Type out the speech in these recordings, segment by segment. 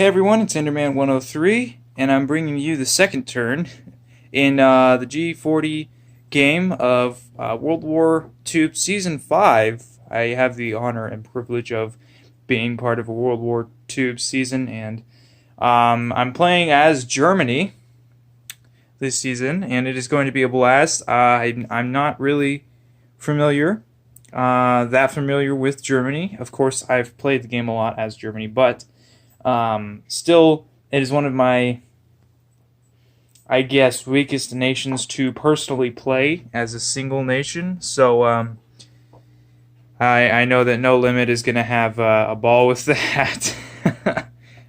everyone, it's Enderman103, and I'm bringing you the second turn in the G40 game of World War II Season 5. I have the honor and privilege of being part of a World War II season, and I'm playing as Germany this season, and it is going to be a blast. I'm not really that familiar with Germany. Of course, I've played the game a lot as Germany, but still, it is one of my, I guess, weakest nations to personally play as a single nation. So I know that No Limit is going to have a ball with that.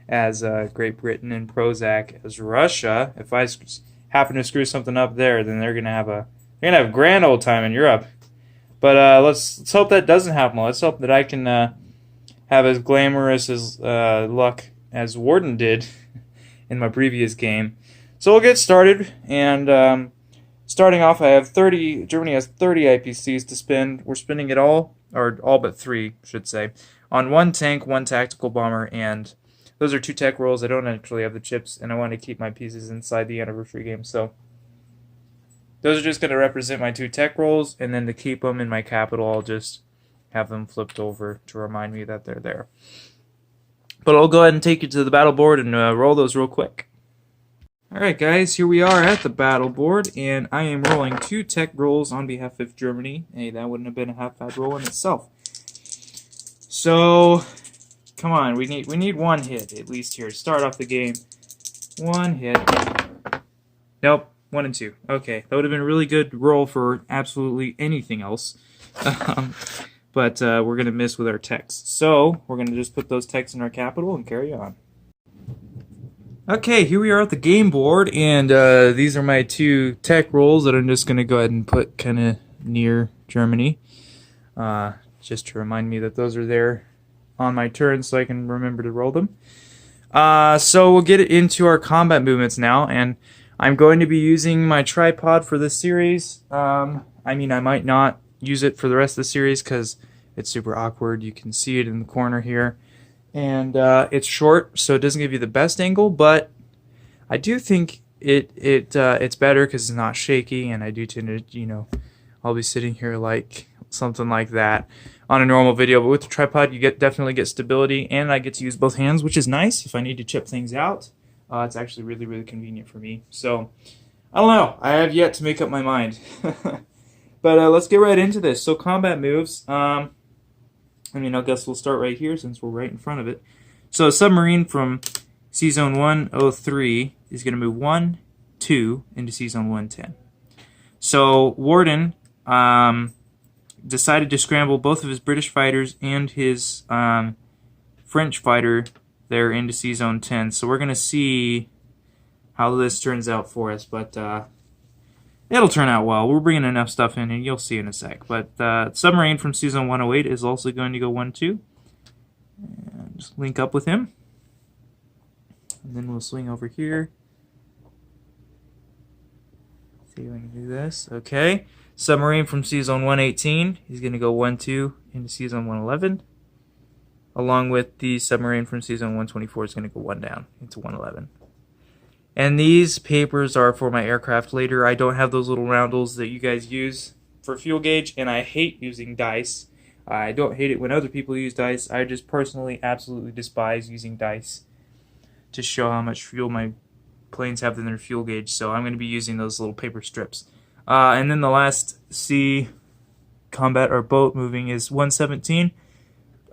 As Great Britain and Prozac as Russia. If I happen to screw something up there, then they're gonna have a grand old time in Europe. But let's hope that doesn't happen. Let's hope that I can have as glamorous as luck as Warden did in my previous game. So we'll get started, and starting off, I have 30. Germany has 30 IPCs to spend. We're spending it all, or all but 3, I should say, on 1 tank, 1 tactical bomber, and those are 2 tech rolls. I don't actually have the chips, and I want to keep my pieces inside the anniversary game. So those are just going to represent my 2 tech rolls, and then to keep them in my capital, I'll just have them flipped over to remind me that they're there. But I'll go ahead and take you to the battle board and roll those real quick. Alright guys, here we are at the battle board, and I am rolling 2 tech rolls on behalf of Germany. Hey, that wouldn't have been a half-bad roll in itself. So come on, we need 1 hit at least here. Start off the game. 1 hit. Nope, 1 and 2. Okay, that would have been a really good roll for absolutely anything else. But we're going to miss with our techs. So we're going to just put those techs in our capital and carry on. Okay, here we are at the game board, and these are my 2 tech rolls that I'm just going to go ahead and put kind of near Germany. Just to remind me that those are there on my turn so I can remember to roll them. So we'll get into our combat movements now, and I'm going to be using my tripod for this series. I mean, I might not use it for the rest of the series because it's super awkward. You can see it in the corner here, and it's short, so it doesn't give you the best angle, but I do think it's better because it's not shaky, and I do tend to, I'll be sitting here like something like that on a normal video, but with the tripod you definitely get stability, and I get to use both hands, which is nice if I need to chip things out. It's actually really convenient for me. So I don't know, I have yet to make up my mind. But let's get right into this. So combat moves, I guess we'll start right here since we're right in front of it. So a submarine from C-Zone 103 is going to move 1, 2 into C-Zone 110. So Warden decided to scramble both of his British fighters and his French fighter there into C-Zone 10. So we're going to see how this turns out for us, but it'll turn out well. We're bringing enough stuff in, and you'll see in a sec. But submarine from C-Zone 108 is also going to go 1-2. And just link up with him. And then we'll swing over here. See if I can do this. Okay. Submarine from C-Zone 118, he's going to go 1-2 into C-Zone 111. Along with the submarine from C-Zone 124 is going to go 1 down into 111. And these papers are for my aircraft later. I don't have those little roundels that you guys use for fuel gauge, and I hate using dice. I don't hate it when other people use dice. I just personally absolutely despise using dice to show how much fuel my planes have in their fuel gauge. So I'm going to be using those little paper strips. And then the last sea combat or boat moving is 117.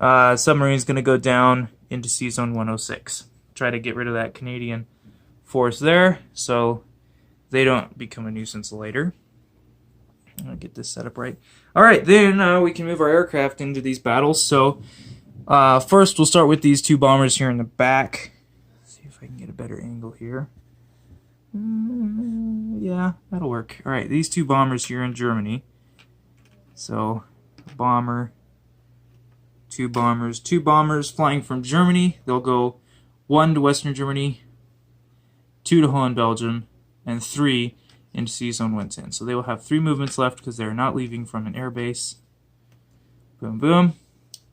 Submarine's going to go down into C-Zone 106. Try to get rid of that Canadian force there so they don't become a nuisance later. I'll get this set up right. Alright, then we can move our aircraft into these battles. So first we'll start with these 2 bombers here in the back. Let's see if I can get a better angle here. Yeah, that'll work. Alright, these 2 bombers here in Germany. So, bomber, 2 bombers. 2 bombers flying from Germany. They'll go 1 to Western Germany, 2 to Holland, Belgium, and 3 into C-Zone 110. So they will have 3 movements left because they're not leaving from an air base. Boom, boom.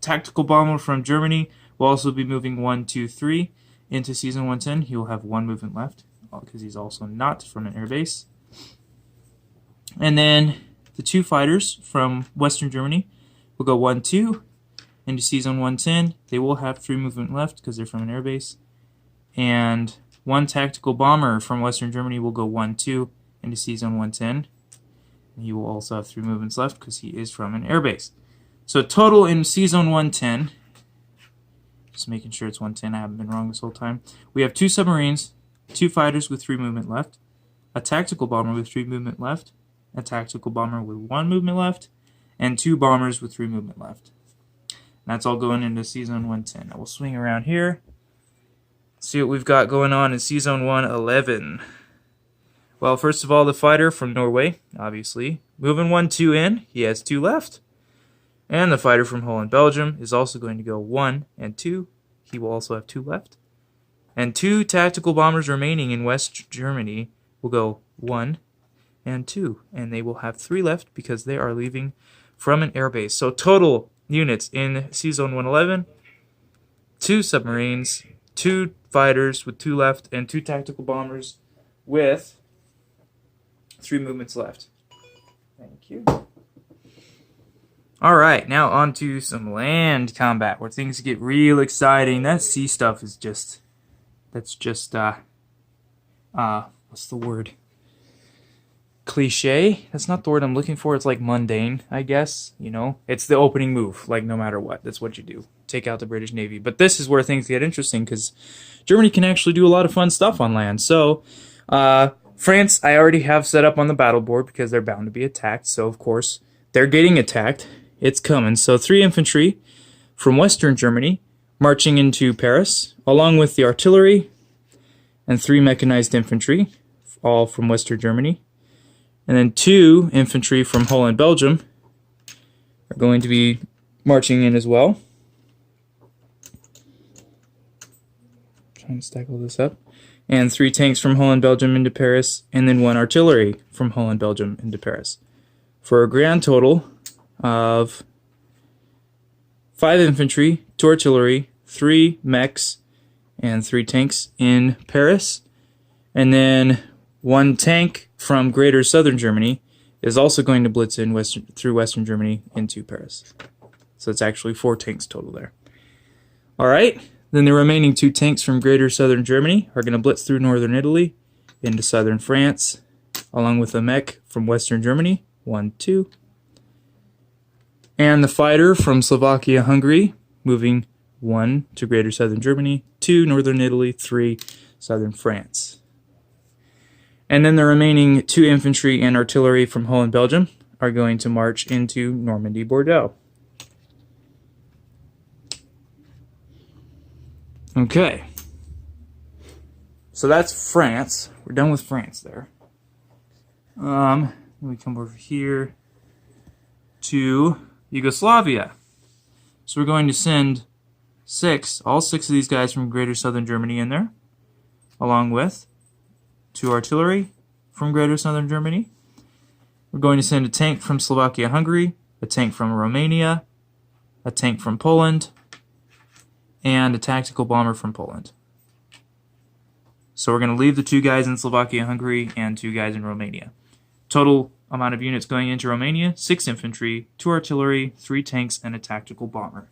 Tactical bomber from Germany will also be moving 1, 2, 3. into season 110, he will have 1 movement left because he's also not from an airbase. And then the 2 fighters from Western Germany will go 1-2 into season 110. They will have 3 movement left because they're from an airbase. And 1 tactical bomber from Western Germany will go 1-2 into season 110. And he will also have 3 movements left because he is from an airbase. So total in season 110, just making sure it's 110, I haven't been wrong this whole time. We have 2 submarines, 2 fighters with 3 movement left, a tactical bomber with 3 movement left, a tactical bomber with 1 movement left, and 2 bombers with 3 movement left. And that's all going into season 110. Now we'll swing around here, see what we've got going on in season 111. Well, first of all, the fighter from Norway, obviously, moving 1-2 in, he has 2 left. And the fighter from Holland, Belgium is also going to go 1 and 2. He will also have 2 left. And 2 tactical bombers remaining in West Germany will go 1 and 2. And they will have 3 left because they are leaving from an airbase. So total units in season 111, 2 submarines, 2 fighters with 2 left, and 2 tactical bombers with 3 movements left. Thank you. Alright, now on to some land combat, where things get real exciting. That sea stuff is just, what's the word? Cliche? That's not the word I'm looking for. It's like mundane, I guess, you know? It's the opening move, like no matter what. That's what you do. Take out the British Navy. But this is where things get interesting, because Germany can actually do a lot of fun stuff on land. So, France, I already have set up on the battle board, because they're bound to be attacked. So, of course, they're getting attacked. It's coming. So 3 infantry from Western Germany marching into Paris, along with the artillery, and 3 mechanized infantry, all from Western Germany. And then 2 infantry from Holland, Belgium are going to be marching in as well. Trying to stack all this up. And 3 tanks from Holland, Belgium into Paris, and then 1 artillery from Holland, Belgium into Paris. For a grand total of 5 infantry, 2 artillery, 3 mechs, and 3 tanks in Paris. And then 1 tank from Greater Southern Germany is also going to blitz in through Western Germany into Paris. So it's actually 4 tanks total there. Alright, then the remaining 2 tanks from Greater Southern Germany are going to blitz through Northern Italy into Southern France, along with a mech from Western Germany, 1-2. And the fighter from Slovakia, Hungary, moving 1 to Greater Southern Germany, 2 Northern Italy, 3 Southern France. And then the remaining 2 infantry and artillery from Holland, Belgium are going to march into Normandy, Bordeaux. Okay. So that's France. We're done with France there. We come over here to Yugoslavia. So we're going to send all 6 of these guys from Greater Southern Germany in there, along with 2 artillery from Greater Southern Germany. We're going to send a tank from Slovakia, Hungary, a tank from Romania, a tank from Poland, and a tactical bomber from Poland. So we're going to leave the 2 guys in Slovakia, Hungary, and 2 guys in Romania. Total amount of units going into Romania, 6 infantry, 2 artillery, 3 tanks, and a tactical bomber.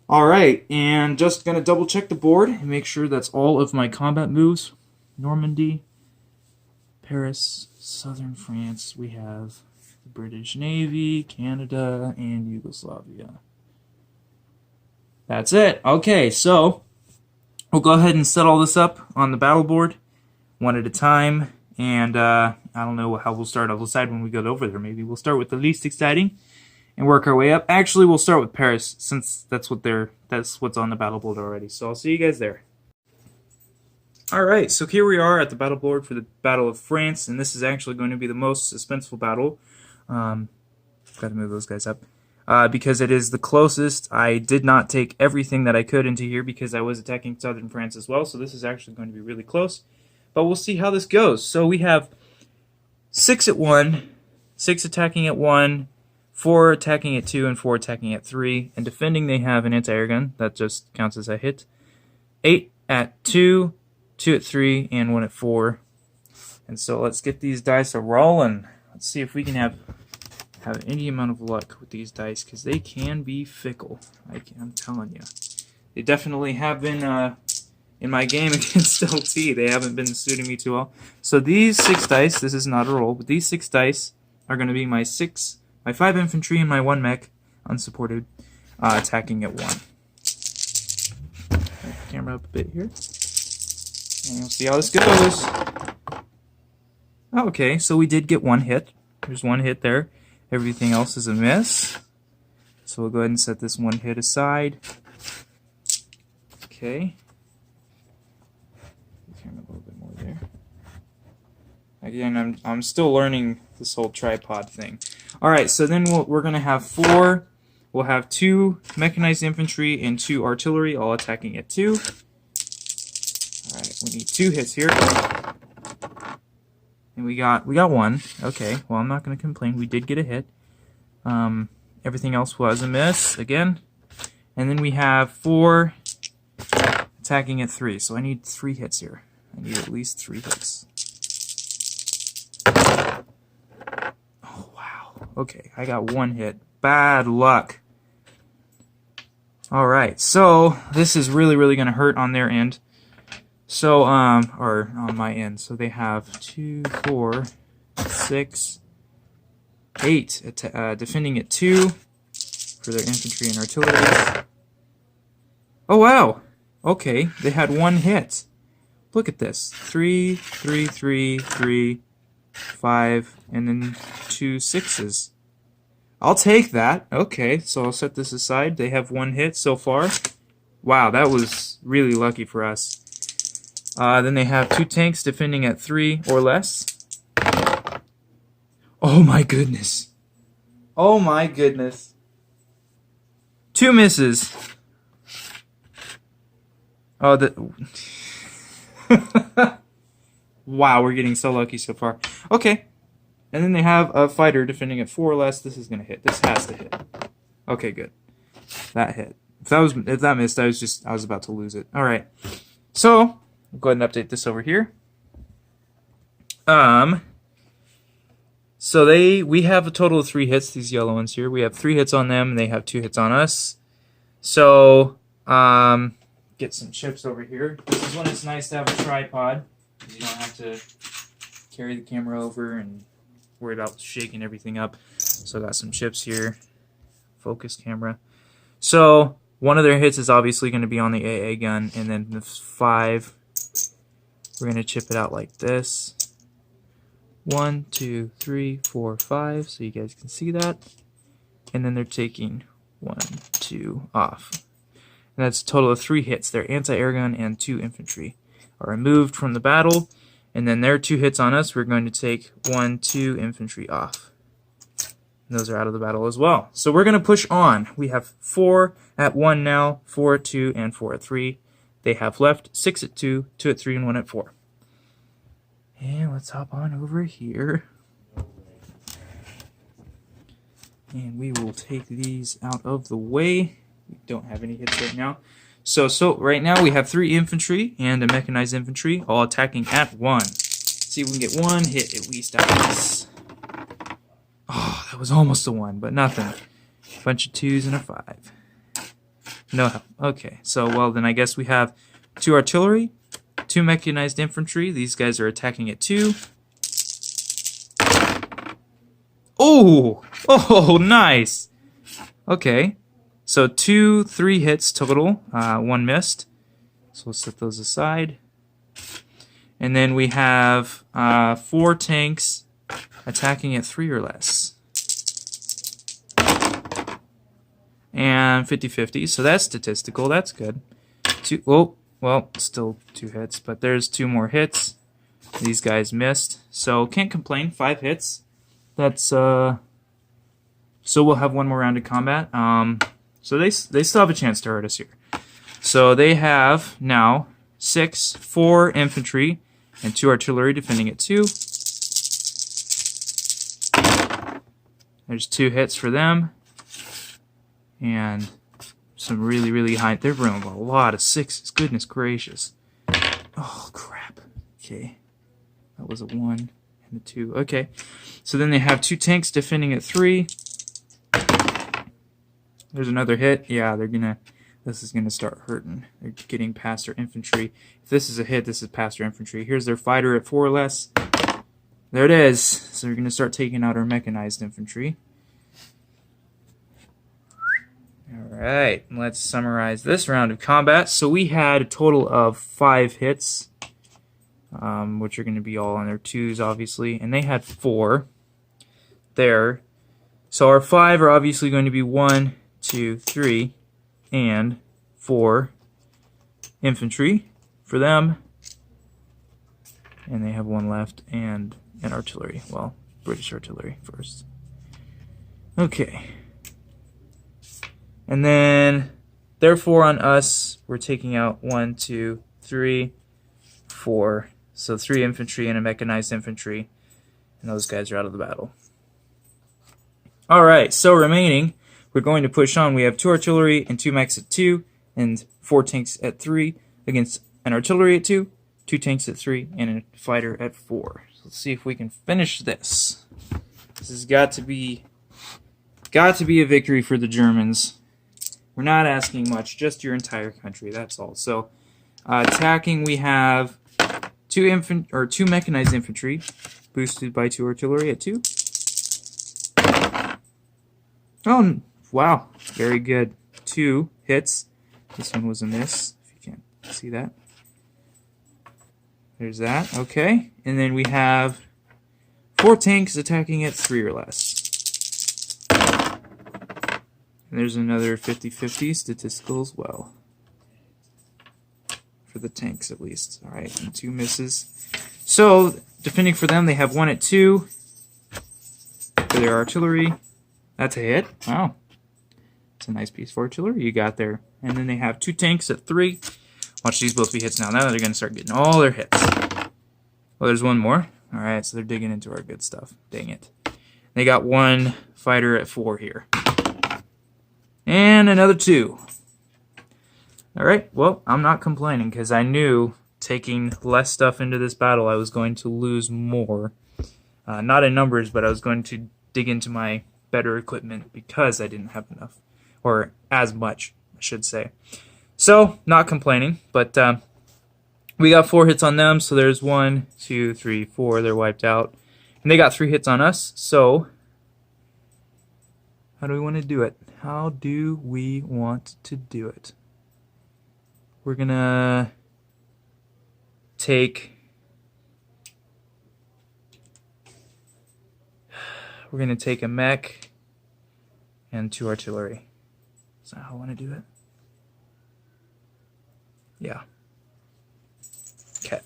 Alright, and just going to double check the board and make sure that's all of my combat moves. Normandy, Paris, Southern France, we have the British Navy, Canada, and Yugoslavia. That's it. Okay, so we'll go ahead and set all this up on the battle board, one at a time. And I don't know how we'll start. I'll decide when we get over there. Maybe we'll start with the least exciting and work our way up. Actually, we'll start with Paris, since that's what's on the battle board already. So I'll see you guys there. Alright, so here we are at the battle board for the Battle of France, and this is actually going to be the most suspenseful battle. Got to move those guys up. Because it is the closest. I did not take everything that I could into here because I was attacking southern France as well, so this is actually going to be really close. But we'll see how this goes. So we have 6 at 1, 6 attacking at 1, 4 attacking at 2, and 4 attacking at 3. And defending, they have an anti-air gun. That just counts as a hit. 8 at 2, 2 at 3, and 1 at 4. And so let's get these dice a rolling. Let's see if we can have any amount of luck with these dice, because they can be fickle. I'm telling you. They definitely have been in my game against LT. They haven't been suiting me too well. So these 6 dice, this is not a roll, but these 6 dice are going to be my 5 infantry and my 1 mech, unsupported, attacking at 1. Move the camera up a bit here. And we'll see how this goes. Okay, so we did get 1 hit. There's 1 hit there. Everything else is a miss. So we'll go ahead and set this 1 hit aside. Okay. Turn a little bit more there. Again, I'm still learning this whole tripod thing. Alright, so then we're going to have 4. We'll have 2 mechanized infantry and 2 artillery, all attacking at 2. Alright, we need 2 hits here. And we got 1. Okay, well, I'm not going to complain. We did get a hit. Everything else was a miss, again. And then we have 4 attacking at 3. So I need 3 hits here. I need at least 3 hits. Oh, wow. Okay, I got 1 hit. Bad luck. Alright, so this is really, really going to hurt on their end. So, or on my end. So they have 2, 4, 6, 8 defending at 2 for their infantry and artillery. Oh, wow. Okay, they had 1 hit. Look at this. 3, 3, 3, 3, 5, and then 2 6s. I'll take that. Okay, so I'll set this aside. They have 1 hit so far. Wow, that was really lucky for us. Then they have 2 tanks defending at 3 or less. Oh my goodness. Oh my goodness. 2 misses. Oh, wow, we're getting so lucky so far. Okay. And then they have a fighter defending at 4 or less. This is going to hit. This has to hit. Okay, good. That hit. If that missed, I was about to lose it. All right. So, I'll go ahead and update this over here. So we have a total of 3 hits, these yellow ones here. We have 3 hits on them, and they have 2 hits on us. So, get some chips over here. This is when it's nice to have a tripod, because you don't have to carry the camera over and worry about shaking everything up. So I got some chips here. Focus camera. So one of their hits is obviously going to be on the AA gun, and then the 5, we're going to chip it out like this. 1, 2, 3, 4, 5, so you guys can see that. And then they're taking 1, 2 off. And that's a total of 3 hits. Their anti-air gun and 2 infantry are removed from the battle. And then their 2 hits on us, we're going to take 1, 2 infantry off. And those are out of the battle as well. So we're going to push on. We have 4 at 1 now, 4 at 2, and 4 at 3. They have left 6 at 2, 2 at 3, and 1 at 4. And let's hop on over here. And we will take these out of the way. We don't have any hits right now. So right now we have 3 infantry and a mechanized infantry, all attacking at 1. Let's see if we can get 1 hit at least out of this. Oh, that was almost a 1, but nothing. A bunch of 2s and a 5. No help. Okay, so well then I guess we have 2 artillery, 2 mechanized infantry. These guys are attacking at 2. Oh, nice. Okay. So 3 hits total, 1 missed. So we'll set those aside. And then we have 4 tanks attacking at 3 or less. And 50-50, so that's statistical, that's good. Well, still 2 hits, but there's 2 more hits. These guys missed, so can't complain, 5 hits. That's, so we'll have 1 more round of combat. So they still have a chance to hurt us here. So they have now 4 infantry and 2 artillery defending at 2. There's 2 hits for them. And some really high. They're running a lot of 6s. Goodness gracious. Oh, crap. Okay. That was a 1 and a 2. Okay. So then they have 2 tanks defending at 3. There's another hit. Yeah, this is gonna start hurting. They're getting past their infantry. If this is a hit, this is past their infantry. Here's their fighter at 4 or less. There it is. So we're gonna start taking out our mechanized infantry. Alright, let's summarize this round of combat. So we had a total of 5 hits, which are going to be all on their 2s, obviously, and they had 4 there. So our 5 are obviously going to be 1, 2, 3, and 4 infantry for them. And they have 1 left, and an artillery. Well, British artillery first. Okay. And then, therefore, on us, we're taking out 1, 2, 3, 4. So 3 infantry and a mechanized infantry. And those guys are out of the battle. Alright, so remaining, we're going to push on. We have 2 artillery and 2 mechs at 2, and 4 tanks at 3, against an artillery at 2, 2 tanks at 3, and a fighter at 4. So let's see if we can finish this. This has got to be a victory for the Germans. We're not asking much, just your entire country, that's all. So, attacking, we have 2 mechanized infantry, boosted by 2 artillery at 2. Oh, wow, very good. 2 hits. This one was a miss, if you can't see that. There's that, okay. And then we have 4 tanks attacking at 3 or less. And there's another 50-50 statistical as well. For the tanks, at least. Alright, and 2 misses. So, defending for them, they have 1 at 2. For their artillery. That's a hit. Wow. It's a nice piece for artillery you got there. And then they have 2 tanks at 3. Watch these both be hits now. Now they're going to start getting all their hits. Well, there's 1 more. Alright, so they're digging into our good stuff. Dang it. They got 1 fighter at 4 here. And another 2. Alright, well, I'm not complaining because I knew taking less stuff into this battle I was going to lose more. Not in numbers, but I was going to dig into my better equipment because I didn't have enough. Or as much, I should say. So, not complaining, but we got 4 hits on them, so there's 1, 2, 3, 4, they're wiped out. And they got 3 hits on us, so how do we want to do it? How do we want to do it? We're gonna take a mech and 2 artillery. Is that how I want to do it? Yeah. Okay.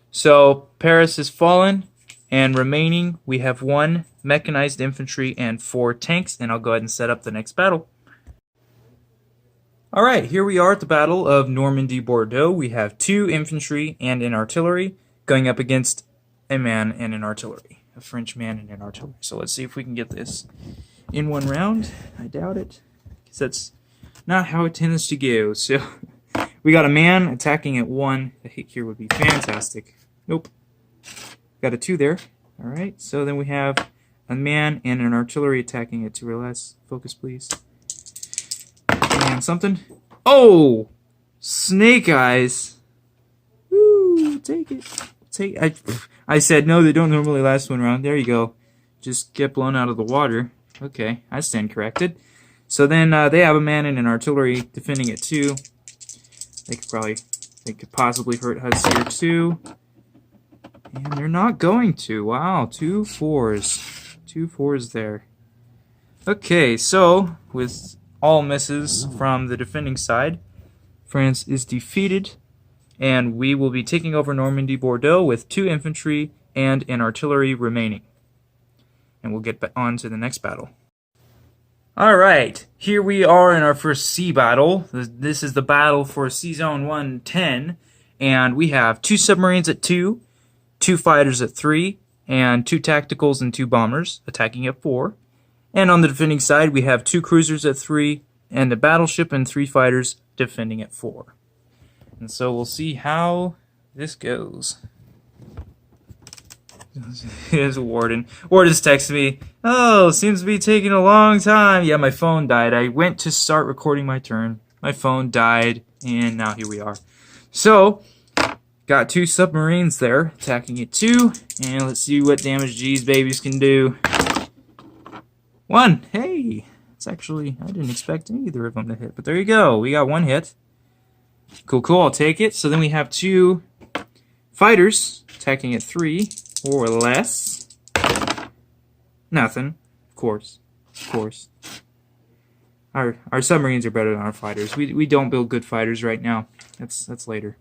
So Paris has fallen, and remaining we have 1 mechanized infantry and 4 tanks, and I'll go ahead and set up the next battle. Alright, here we are at the Battle of Normandy-Bordeaux. We have 2 infantry and an artillery going up against a man and an artillery. A French man and an artillery. So let's see if we can get this in 1 round. I doubt it, because that's not how it tends to go. So we got a man attacking at 1. A hit here would be fantastic. Nope. Got a 2 there. Alright, so then we have a man and an artillery attacking at 2 or less. Focus, please. And something. Oh! Snake eyes. Woo! Take it. I said, no, they don't normally last 1 round. There you go. Just get blown out of the water. Okay, I stand corrected. So then they have a man and an artillery defending at 2. They could possibly hurt us here too. And they're not going to. Wow, 2 4s. 2 4s there. Okay, so with all misses from the defending side, France is defeated, and we will be taking over Normandy-Bordeaux with 2 infantry and an artillery remaining. And we'll get on to the next battle. Alright, here we are in our first sea battle. This is the battle for Sea Zone 110, and we have 2 submarines at 2, 2 fighters at 3, and 2 tacticals and 2 bombers attacking at 4. And on the defending side, we have 2 cruisers at 3, and a battleship and 3 fighters defending at 4. And so we'll see how this goes. Here's Warden. Warden's texting me, "Oh, seems to be taking a long time." Yeah, my phone died. I went to start recording my turn. My phone died, and now here we are. So, got 2 submarines there, attacking at 2. And let's see what damage these babies can do. 1! Hey! It's actually, I didn't expect either of them to hit. But there you go. We got 1 hit. Cool, cool. I'll take it. So then we have 2 fighters attacking at 3 or less. Nothing. Of course. Of course. Our submarines are better than our fighters. We don't build good fighters right now. That's later.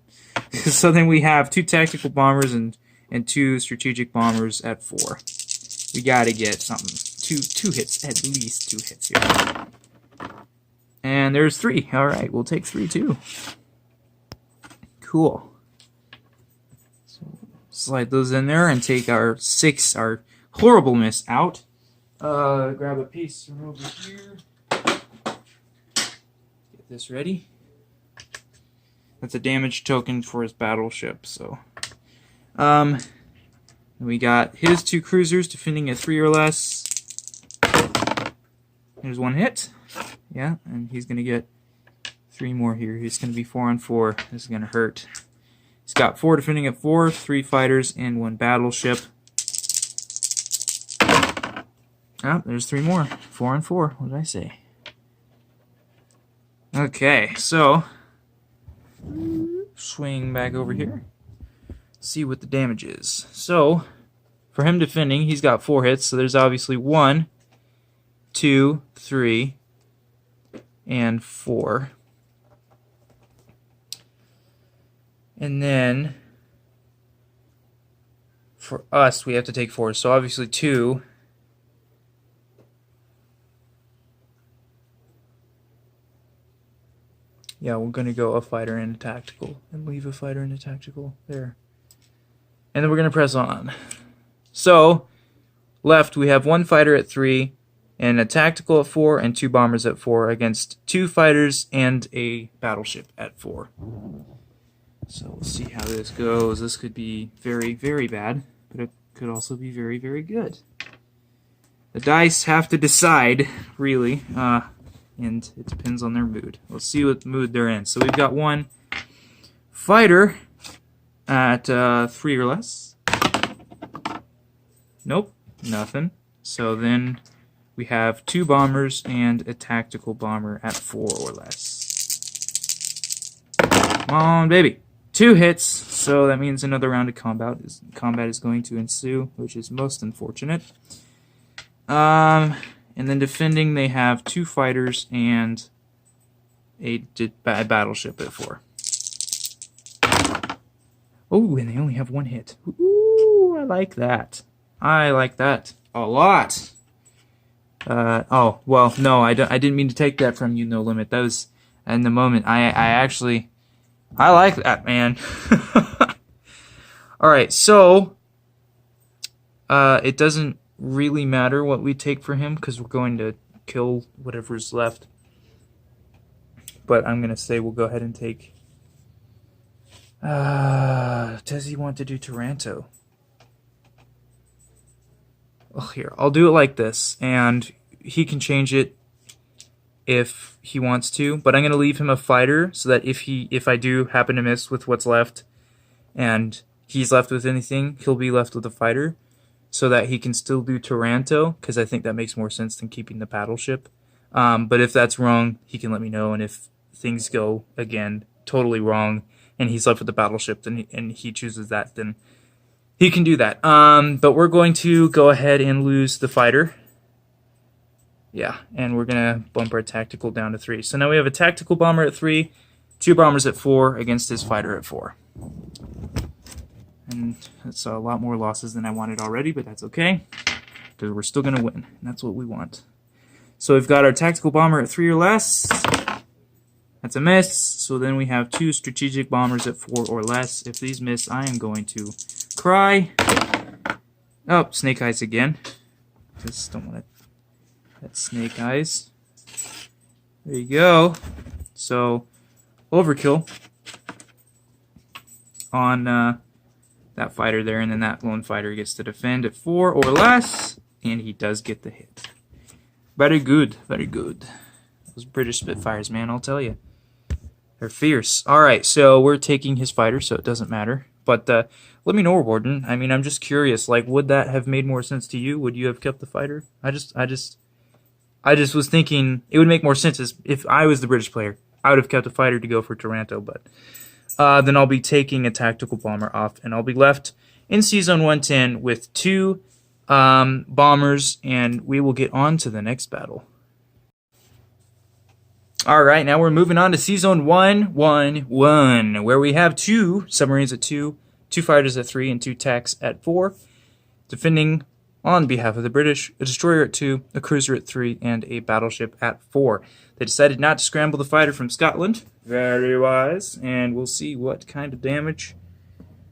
So then we have 2 tactical bombers and 2 strategic bombers at 4. We gotta get something. Two hits, at least 2 hits here. And there's 3. All right, we'll take 3 too. Cool. So slide those in there and take our 6, our horrible miss out. Grab a piece from over here. Get this ready. That's a damage token for his battleship. So, we got his 2 cruisers defending at 3 or less. There's 1 hit. Yeah, and he's gonna get 3 more here. He's gonna be 4 on 4. This is gonna hurt. He's got 4 defending at 4, 3 fighters, and 1 battleship. Oh, there's 3 more. 4 on 4. What did I say? Okay, so swing back over here. See what the damage is. So, for him defending, he's got 4 hits. So there's obviously 1, 2, 3, and 4. And then for us, we have to take 4. So obviously 2. Yeah, we're going to go a fighter and a tactical. And leave a fighter and a tactical there. And then we're going to press on. So, left we have 1 fighter at 3, and a tactical at 4, and 2 bombers at 4 against 2 fighters and a battleship at 4. So we'll see how this goes. This could be very, very bad, but it could also be very, very good. The dice have to decide, really, and it depends on their mood. We'll see what mood they're in. So we've got 1 fighter at 3 or less. Nope, nothing. So then we have 2 bombers and a tactical bomber at 4 or less. Come on, baby. 2 hits, so that means another round of combat is going to ensue, which is most unfortunate. And then defending, they have 2 fighters and a battleship at 4. Oh, and they only have 1 hit. Ooh, I like that. I like that a lot. Oh, well, no, I didn't mean to take that from you, No Limit. That was in the moment. I like that, man. Alright, so it doesn't really matter what we take for him because we're going to kill whatever's left. But I'm going to say we'll go ahead and take... does he want to do Taranto? Well, here, I'll do it like this, and he can change it if he wants to, but I'm going to leave him a fighter so that if I do happen to miss with what's left and he's left with anything, he'll be left with a fighter so that he can still do Taranto, because I think that makes more sense than keeping the battleship. But if that's wrong, he can let me know, and if things go, again, totally wrong, and he's left with the battleship, and he chooses that, then he can do that. But we're going to go ahead and lose the fighter. Yeah, and we're going to bump our tactical down to 3. So now we have a tactical bomber at 3, 2 bombers at 4 against his fighter at 4. And that's a lot more losses than I wanted already, but that's okay, because we're still going to win, and that's what we want. So we've got our tactical bomber at 3 or less. That's a miss. So then we have 2 strategic bombers at 4 or less. If these miss, I am going to cry. Oh, snake eyes again. Just don't want to... That's snake eyes. There you go. So, overkill on that fighter there, and then that lone fighter gets to defend at 4 or less, and he does get the hit. Very good, very good. Those British Spitfires, man, I'll tell you. They're fierce. Alright, so we're taking his fighter, so it doesn't matter. But let me know, Warden. I mean, I'm just curious. Like, would that have made more sense to you? Would you have kept the fighter? I just was thinking it would make more sense if I was the British player. I would have kept a fighter to go for Taranto, but then I'll be taking a tactical bomber off, and I'll be left in C-Zone 110 with 2 bombers, and we will get on to the next battle. Alright, now we're moving on to C-Zone 111, where we have 2 submarines at 2, 2 fighters at 3, and 2 techs at 4, defending on behalf of the British, a destroyer at 2, a cruiser at 3, and a battleship at 4. They decided not to scramble the fighter from Scotland. Very wise. And we'll see what kind of damage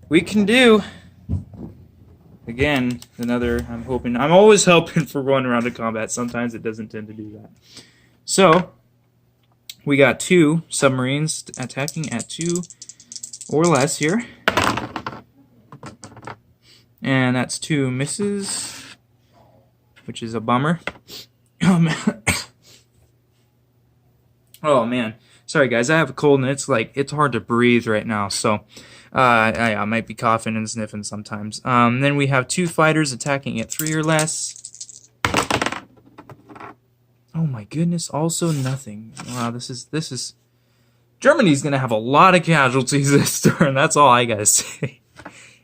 we can do. Again, I'm always hoping for 1 round of combat. Sometimes it doesn't tend to do that. So, we got 2 submarines attacking at 2 or less here. And that's 2 misses, which is a bummer. Oh man, sorry guys, I have a cold and it's hard to breathe right now, so I might be coughing and sniffing sometimes. Then we have 2 fighters attacking at 3 or less. Oh my goodness, also nothing. Wow, this is Germany's gonna have a lot of casualties this turn. That's all I gotta say.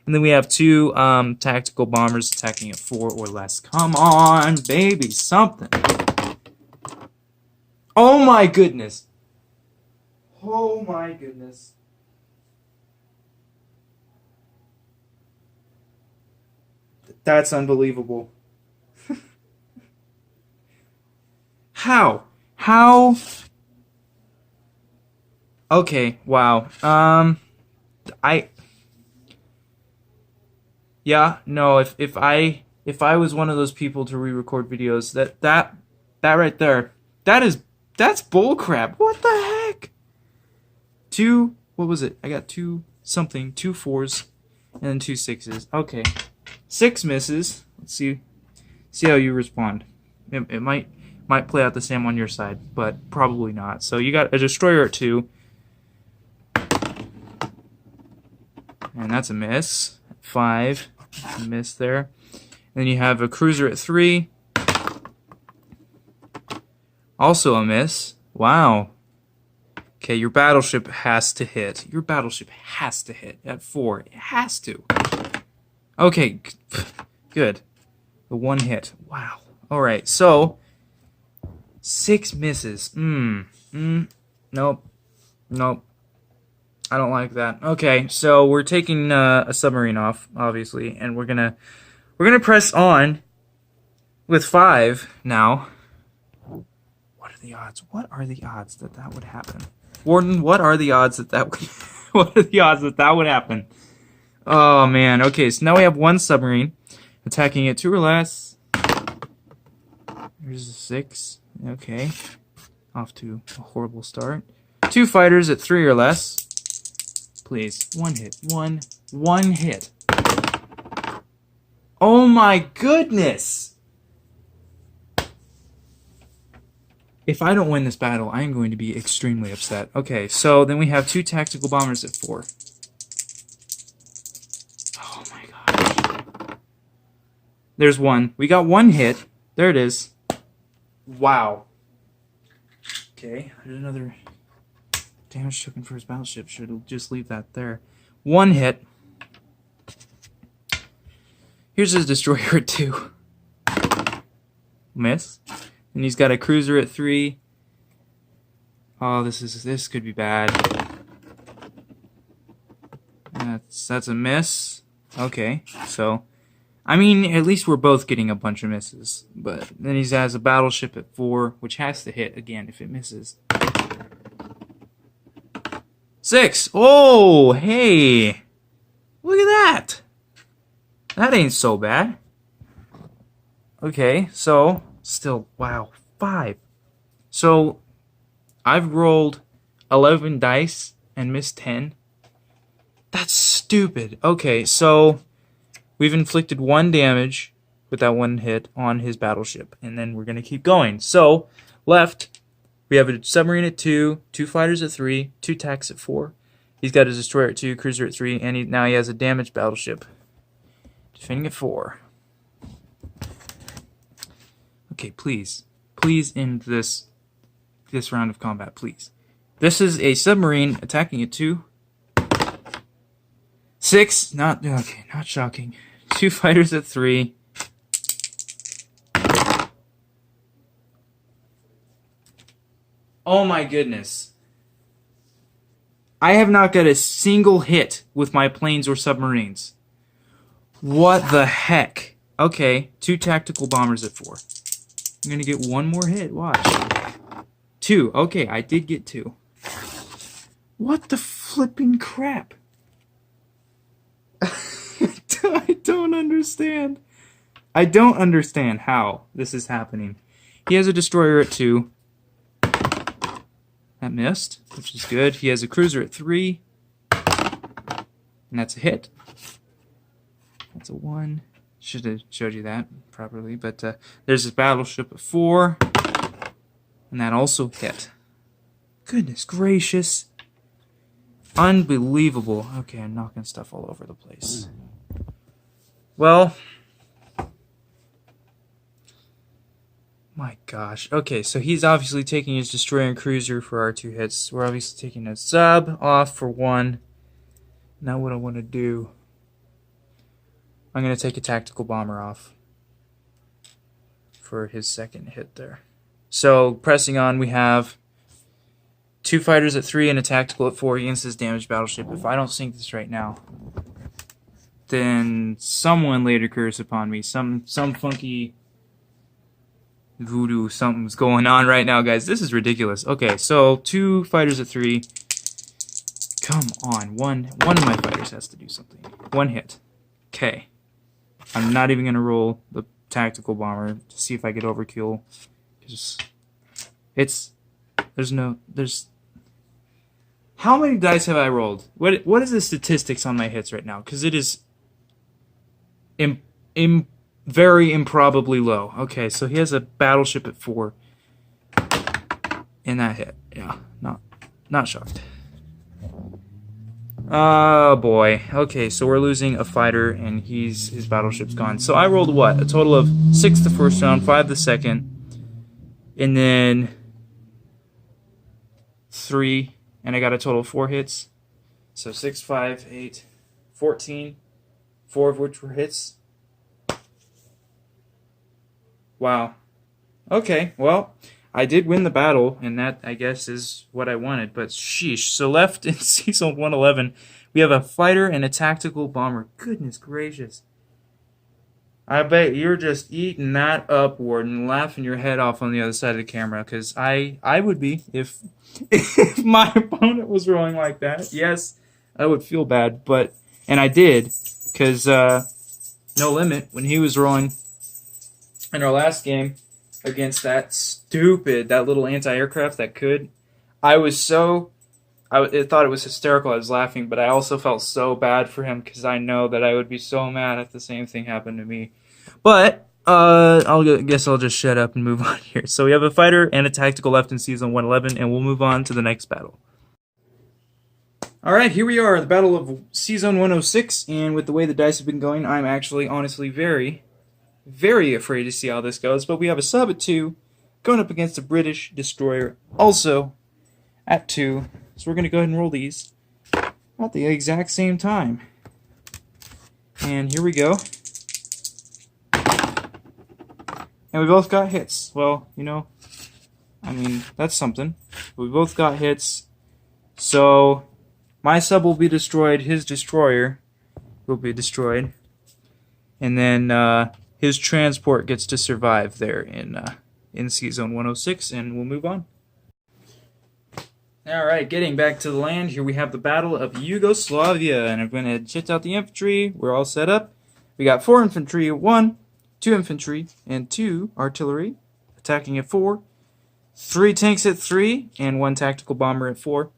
And then we have 2 tactical bombers attacking at 4 or less. Come on, baby, something. Oh my goodness. Oh my goodness. That's unbelievable. How? How? Okay, wow. Yeah, no, if I was one of those people to re-record videos, that right there, that's bullcrap. What the heck? 2, what was it? I got 2 something, 2 4s, and then 2 6s. Okay. 6 misses. Let's see how you respond. It might play out the same on your side, but probably not. So you got a destroyer at 2. And that's a miss. 5. A miss there. Then you have a cruiser at 3. Also a miss. Wow. Okay, your battleship has to hit. Your battleship has to hit at 4. It has to. Okay, good. The 1 hit. Wow. Alright, so 6 misses. Nope. Nope. I don't like that. Okay, so we're taking a submarine off, obviously, and we're gonna press on with 5 now. What are the odds? What are the odds that that would happen? Warden, what are the odds that would what are the odds that would happen? Oh man. Okay, so now we have 1 submarine attacking at 2 or less. Here's a 6. Okay. Off to a horrible start. 2 fighters at 3 or less. Please. 1 hit. One hit. Oh my goodness! If I don't win this battle, I am going to be extremely upset. Okay, so then we have 2 tactical bombers at 4. Oh my gosh. There's 1. We got 1 hit. There it is. Wow. Okay, there's another damage token for his battleship. Should just leave that there. 1 hit. Here's his destroyer at 2. Miss. And he's got a cruiser at 3. Oh, this could be bad. That's a miss. Okay, so I mean, at least we're both getting a bunch of misses. But then he has a battleship at 4, which has to hit again if it misses. 6. Oh, hey. Look at that. That ain't so bad. Okay, so still, wow, 5. So I've rolled 11 dice and missed 10. That's stupid. Okay, so we've inflicted 1 damage with that 1 hit on his battleship, and then we're going to keep going. So, left, we have a submarine at 2, 2 fighters at 3, 2 tanks at 4. He's got his destroyer at 2, cruiser at 3, and now he has a damaged battleship. Defending at 4. Okay, please. Please end this round of combat, please. This is a submarine attacking at 2. 6, not shocking. 2 fighters at 3. Oh my goodness. I have not got a single hit with my planes or submarines. What the heck? Okay, 2 tactical bombers at 4. I'm gonna get 1 more hit, watch. 2, okay, I did get 2. What the flipping crap? I don't understand. I don't understand how this is happening. He has a destroyer at 2. That missed, which is good. He has a cruiser at 3. And that's a hit. That's a 1. Should have showed you that properly. But there's his battleship at 4. And that also hit. Goodness gracious. Unbelievable. Okay, I'm knocking stuff all over the place. Well, my gosh. Okay, so he's obviously taking his destroyer and cruiser for our 2 hits. We're obviously taking a sub off for 1. Now what I want to do, I'm going to take a tactical bomber off for his 2nd hit there. So pressing on, we have 2 fighters at 3 and a tactical at 4 against his damaged battleship. If I don't sink this right now, then someone later curse upon me. Some funky voodoo something's going on right now, guys. This is ridiculous. Okay, so 2 fighters at 3. Come on, one of my fighters has to do something. 1 hit. Okay. I'm not even gonna roll the tactical bomber to see if I get overkill. There's how many dice have I rolled? What is the statistics on my hits right now? Because it is very improbably low. Okay, so he has a battleship at 4. And that hit. Yeah, not shocked. Oh boy. Okay, so we're losing a fighter and his battleship's gone. So I rolled what? A total of 6 the first round, 5 the second, and then 3, and I got a total of 4 hits. So 6, 5, 8, 14, 4 of which were hits. Wow. Okay, well, I did win the battle, and that, I guess, is what I wanted, but sheesh. So left in Season 111, we have a fighter and a tactical bomber. Goodness gracious. I bet you're just eating that up, Warden, laughing your head off on the other side of the camera, because I would be if my opponent was rolling like that. Yes, I would feel bad, and I did, because No Limit, when he was rolling in our last game against that little anti-aircraft that could, I thought it was hysterical. I was laughing, but I also felt so bad for him because I know that I would be so mad if the same thing happened to me. But I guess I'll just shut up and move on here. So we have a fighter and a tactical left in Season 111, and we'll move on to the next battle. Alright, here we are, the Battle of Season 106, and with the way the dice have been going, I'm actually, honestly, very, very afraid to see how this goes. But we have a sub at 2, going up against a British destroyer, also at 2. So we're going to go ahead and roll these at the exact same time. And here we go. And we both got hits. Well, I mean, that's something. We both got hits. So my sub will be destroyed. His destroyer will be destroyed. And then his transport gets to survive there in Season 106, and we'll move on. Alright, getting back to the land, here we have the Battle of Yugoslavia, and I'm going to shift out the infantry. We're all set up. We got 4 infantry at 1, 2 infantry, and 2 artillery, attacking at 4. 3 tanks at 3 and 1 tactical bomber at 4.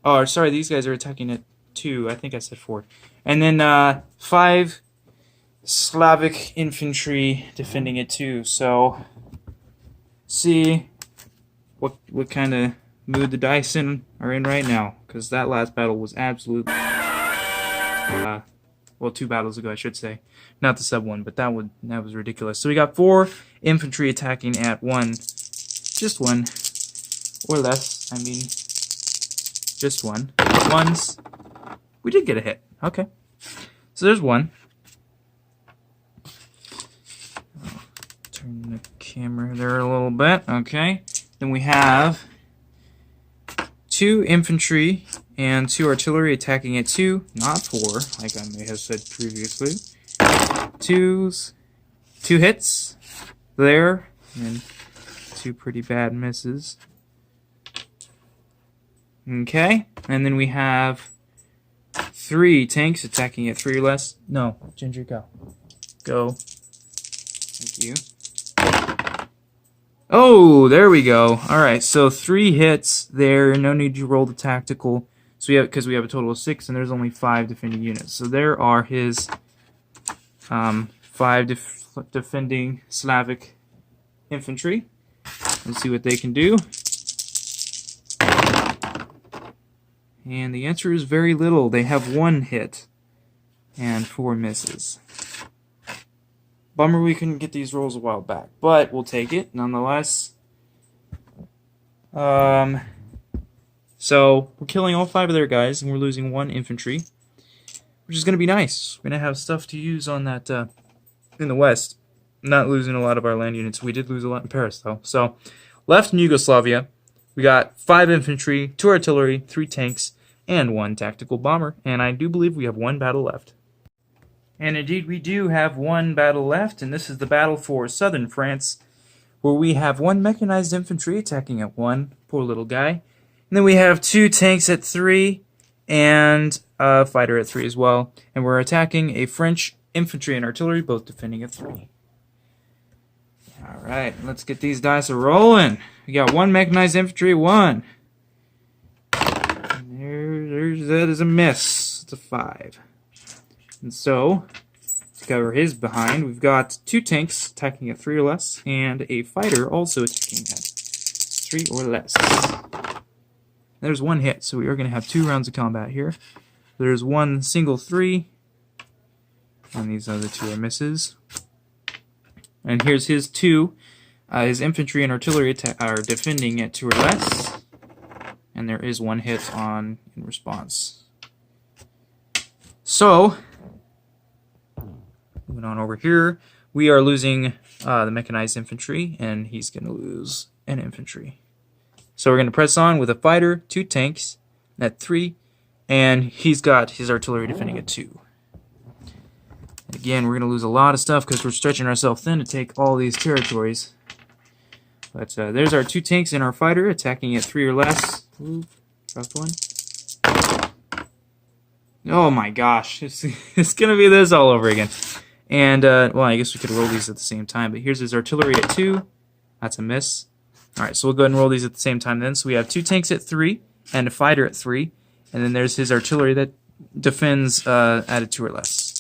Oh, sorry, these guys are attacking at 2. I think I said 4. And then 5 Slavic infantry defending at 2. So, see what kind of mood the dice are in right now, because that last battle was absolute. Well, 2 battles ago, I should say, not the sub one, but that was ridiculous. So we got 4 infantry attacking at 1, just 1 or less. I mean, just 1. Ones. We did get a hit. Okay, so there's 1. Turn the camera there a little bit. Okay, then we have 2 infantry and 2 artillery attacking at 2, not 4, like I may have said previously. 2 hits there, and 2 pretty bad misses. Okay, and then we have 3 tanks attacking at 3 or less. No, Ginger, go. Go. Thank you. Oh, there we go. Alright, so 3 hits there, no need to roll the tactical. So because we have a total of 6, and there's only 5 defending units. So there are his 5 defending Slavic infantry. Let's see what they can do. And the answer is very little. They have 1 hit and 4 misses. Bummer we couldn't get these rolls a while back, but we'll take it nonetheless. So we're killing all 5 of their guys, and we're losing 1 infantry, which is going to be nice. We're going to have stuff to use on that in the west. Not losing a lot of our land units. We did lose a lot in Paris, though. So left in Yugoslavia, we got 5 infantry, 2 artillery, 3 tanks, and 1 tactical bomber. And I do believe we have 1 battle left. And indeed, we do have 1 battle left, and this is the battle for southern France, where we have 1 mechanized infantry attacking at 1. Poor little guy. And then we have 2 tanks at 3 and a fighter at 3 as well. And we're attacking a French infantry and artillery, both defending at 3. Alright, let's get these dice rolling. We got 1 mechanized infantry, 1. And that is a miss. It's a 5. And so, to cover his behind, we've got 2 tanks attacking at 3 or less, and a fighter also attacking at 3 or less. There's 1 hit, so we are going to have 2 rounds of combat here. There's 1 single 3, and these other 2 are misses. And here's his 2. His infantry and artillery are defending at 2 or less, and there is 1 hit in response. So, moving on over here, we are losing the mechanized infantry, and he's going to lose an infantry. So we're going to press on with a fighter, 2 tanks at 3, and he's got his artillery defending at 2. Again, we're going to lose a lot of stuff because we're stretching ourselves thin to take all these territories. But there's our 2 tanks and our fighter attacking at 3 or less. Ooh, dropped 1. Oh my gosh, it's going to be this all over again. And, well, I guess we could roll these at the same time, but here's his artillery at 2. That's a miss. Alright, so we'll go ahead and roll these at the same time then. So we have 2 tanks at 3 and a fighter at 3, and then there's his artillery that defends at a 2 or less.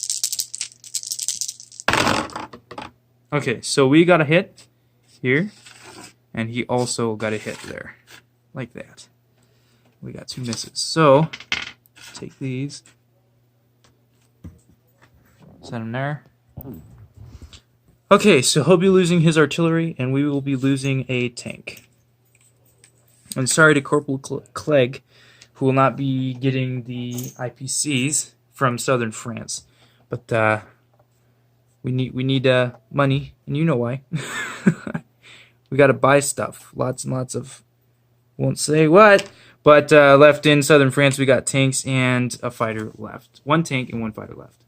Okay, so we got a hit here, and he also got a hit there, like that. We got 2 misses. So, take these, set them there. Okay, so he'll be losing his artillery, and we will be losing a tank. I'm sorry to Corporal Clegg, who will not be getting the IPCs from southern France, but we need money, and you know why. We got to buy stuff, lots and lots of, won't say what, but left in southern France we got tanks and a fighter left. 1 tank and 1 fighter left.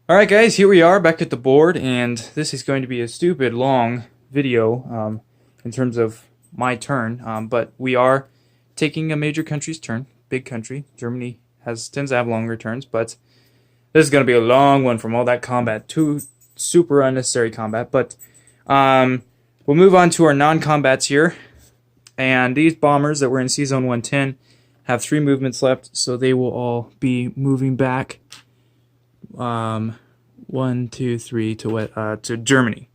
Alright guys, here we are back at the board, and this is going to be a stupid long video in terms of my turn, but we are taking a major country's turn, big country. Germany tends to have longer turns, but this is going to be a long one from all that combat, super unnecessary combat, but we'll move on to our non-combats here. And these bombers that were in C-Zone 110 have 3 movements left, so they will all be moving back 1, 2, 3 to Germany,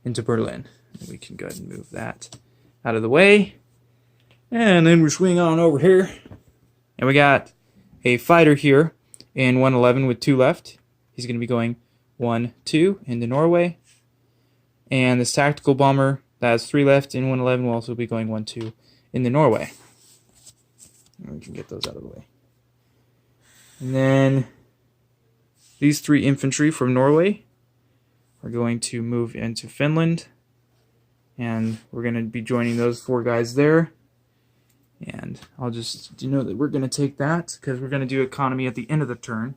into Berlin. We can go ahead and move that out of the way. And then we swing on over here. And we got a fighter here in 111 with 2 left. He's going to be going 1, 2 into Norway. And this tactical bomber that has 3 left in 111 will also be going 1, 2 into Norway. And we can get those out of the way. And then these 3 infantry from Norway are going to move into Finland. And we're going to be joining those 4 guys there. And I'll just that we're going to take that because we're going to do economy at the end of the turn.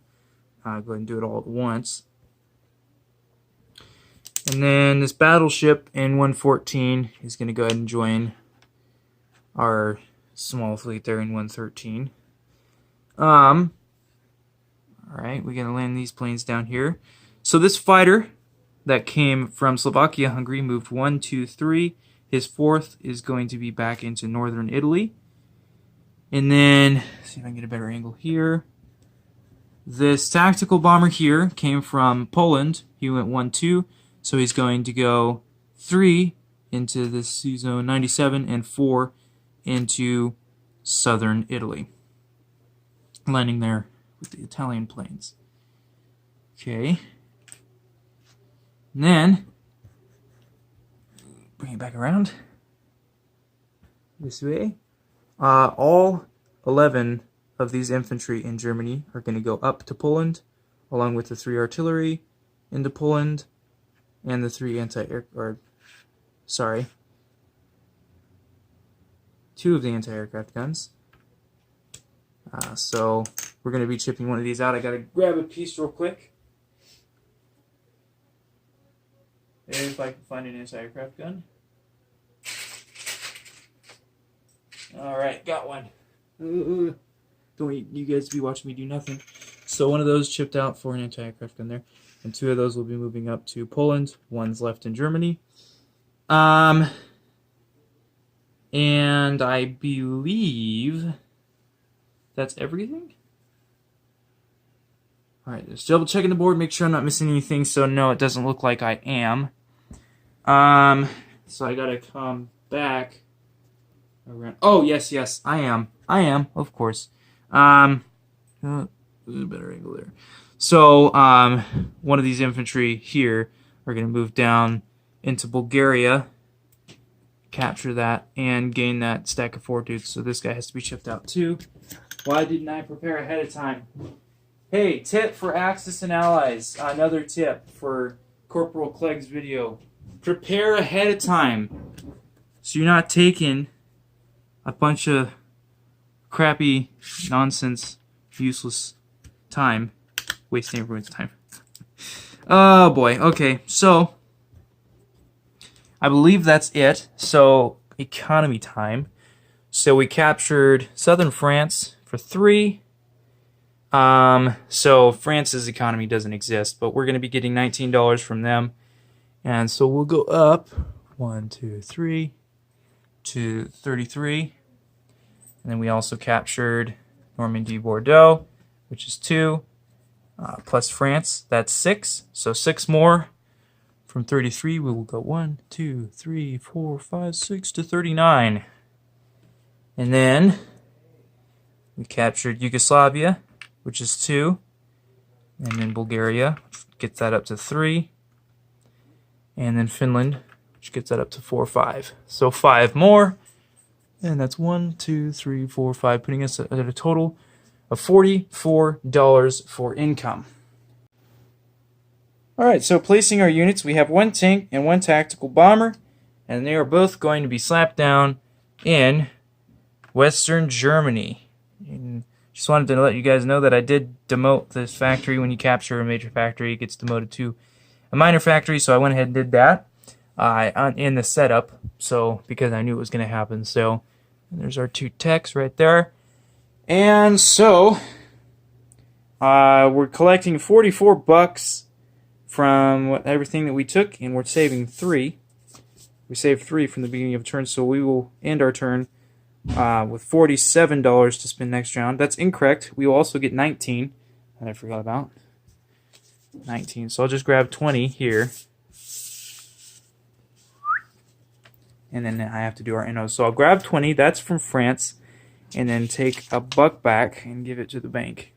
Go ahead and do it all at once. And then this battleship in 114 is going to go ahead and join our small fleet there in 113. Alright, we're going to land these planes down here. So this fighter that came from Slovakia, Hungary, moved 1, 2, 3. His 4th is going to be back into northern Italy. And then, let's see if I can get a better angle here. This tactical bomber here came from Poland. He went 1, 2. So he's going to go 3 into the C-Zone 97 and 4 into southern Italy. Landing there with the Italian planes. Okay. And then, bring it back around this way. All 11 of these infantry in Germany are going to go up to Poland, along with the 3 artillery into Poland, and the 3 2 of the anti-aircraft guns. So we're going to be chipping one of these out. I got to grab a piece real quick. If I can find an anti-aircraft gun. Alright, got one. Don't you guys be watching me do nothing. So one of those chipped out for an anti-aircraft gun there. And 2 of those will be moving up to Poland. 1's left in Germany. And I believe that's everything. Alright, just double checking the board, make sure I'm not missing anything. So no, it doesn't look like I am. So I gotta come back around. Oh, yes, I am, of course. Better angle there. So, one of these infantry here are gonna move down into Bulgaria, capture that, and gain that stack of fortitudes. So this guy has to be shipped out too. Why didn't I prepare ahead of time? Hey, tip for Axis and Allies. Another tip for Corporal Clegg's video. Prepare ahead of time. So you're not taking a bunch of crappy, nonsense, useless time. Wasting everyone's time. Oh boy, okay, so I believe that's it. So, economy time. So we captured southern France for 3. So France's economy doesn't exist, but we're going to be getting $19 from them. And so we'll go up 1, 2, 3 to 33. And then we also captured Normandy, Bordeaux, which is 2, plus France, that's 6. So 6 more from 33. We will go 1, 2, 3, 4, 5, 6 to 39. And then we captured Yugoslavia, which is 2. And then Bulgaria, which gets that up to 3. And then Finland, which gets that up to 4, 5. So 5 more. And that's 1, 2, 3, 4, 5, putting us at a total of $44 for income. Alright, so placing our units, we have 1 tank and 1 tactical bomber, and they are both going to be slapped down in Western Germany. And just wanted to let you guys know that I did demote this factory. When you capture a major factory, it gets demoted to a minor factory, so I went ahead and did that in the setup, so because I knew it was going to happen. So there's our 2 techs right there. And so we're collecting $44 from everything that we took, and we're saving 3, We saved 3 from the beginning of the turn, so we will end our turn with $47 to spend next round. That's incorrect. We will also get 19 that I forgot about. 19. So I'll just grab 20 here. And then I have to do our NOs. So I'll grab 20. That's from France. And then take a buck back and give it to the bank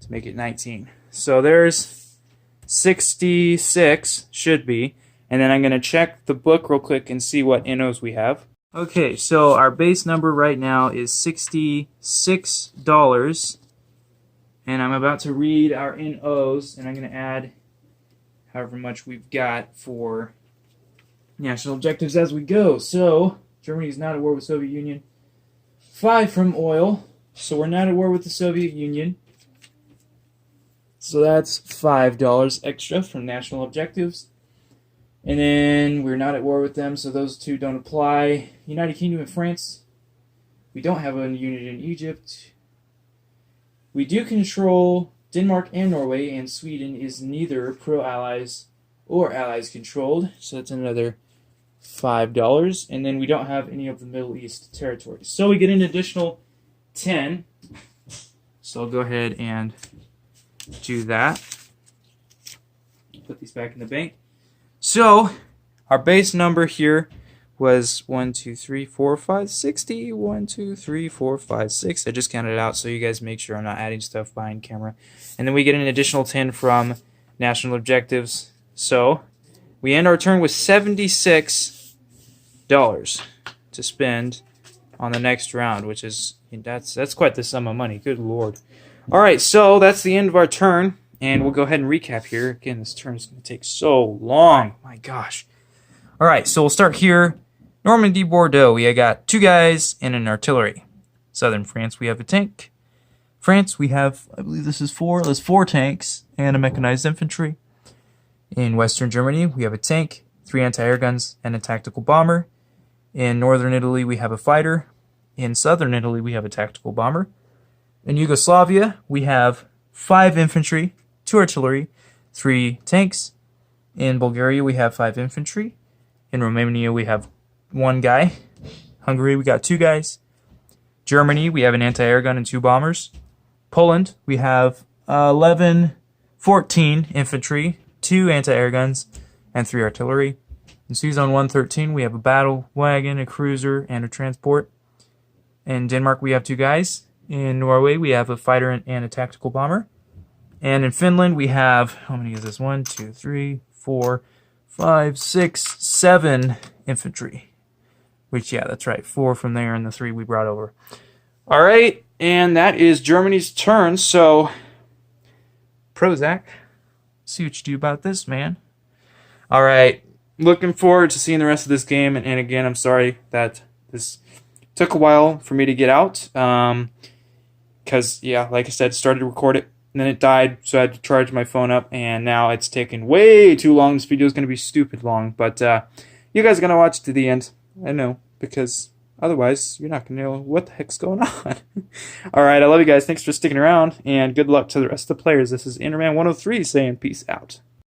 to make it 19. So there's 66, should be. And then I'm going to check the book real quick and see what NOs we have. Okay, so our base number right now is $66. And I'm about to read our NOs, and I'm going to add however much we've got for national objectives as we go. So, Germany is not at war with the Soviet Union. 5 from oil, so we're not at war with the Soviet Union. So that's $5 extra from national objectives. And then we're not at war with them, so those two don't apply. United Kingdom and France. We don't have a unit in Egypt. We do control Denmark and Norway, and Sweden is neither pro-allies or allies controlled, so that's another $5. And then we don't have any of the Middle East territories. So we get an additional 10. So I'll go ahead and do that. Put these back in the bank. So our base number here was 1, 2, 3, 4, 5, 60. 1, 2, 3, 4, 5, 6. I just counted it out so you guys make sure I'm not adding stuff behind camera. And then we get an additional 10 from national objectives. So we end our turn with $76 to spend on the next round, which is that's quite the sum of money. Good Lord. All right, so that's the end of our turn, and we'll go ahead and recap here. Again, this turn is going to take so long. My gosh. All right, so we'll start here. Normandy, Bordeaux, we got 2 guys and an artillery. Southern France, we have a tank. France, we have, I believe this is 4. There's 4 tanks and a mechanized infantry. In Western Germany, we have a tank, 3 anti-air guns, and a tactical bomber. In Northern Italy, we have a fighter. In Southern Italy, we have a tactical bomber. In Yugoslavia, we have 5 infantry, 2 artillery, 3 tanks. In Bulgaria, we have 5 infantry. In Romania, we have 1 guy. Hungary, we got 2 guys. Germany, we have an anti-air gun and 2 bombers. Poland, we have 14 infantry, 2 anti-air guns, and 3 artillery. In Season 113, we have a battle wagon, a cruiser, and a transport. In Denmark, we have 2 guys. In Norway, we have a fighter and a tactical bomber. And in Finland, we have, how many is this? 1, 2, 3, 4, 5, 6, 7 infantry. Which, yeah, that's right. 4 from there and the 3 we brought over. All right, and that is Germany's turn. So, Prozac, see what you do about this, man. All right, looking forward to seeing the rest of this game. And again, I'm sorry that this took a while for me to get out. Because, yeah, like I said, started to record it, and then it died, so I had to charge my phone up, and now it's taken way too long. This video is going to be stupid long, but you guys are going to watch it to the end. I know, because otherwise you're not going to know what the heck's going on. All right, I love you guys. Thanks for sticking around, and good luck to the rest of the players. This is Interman103 saying peace out.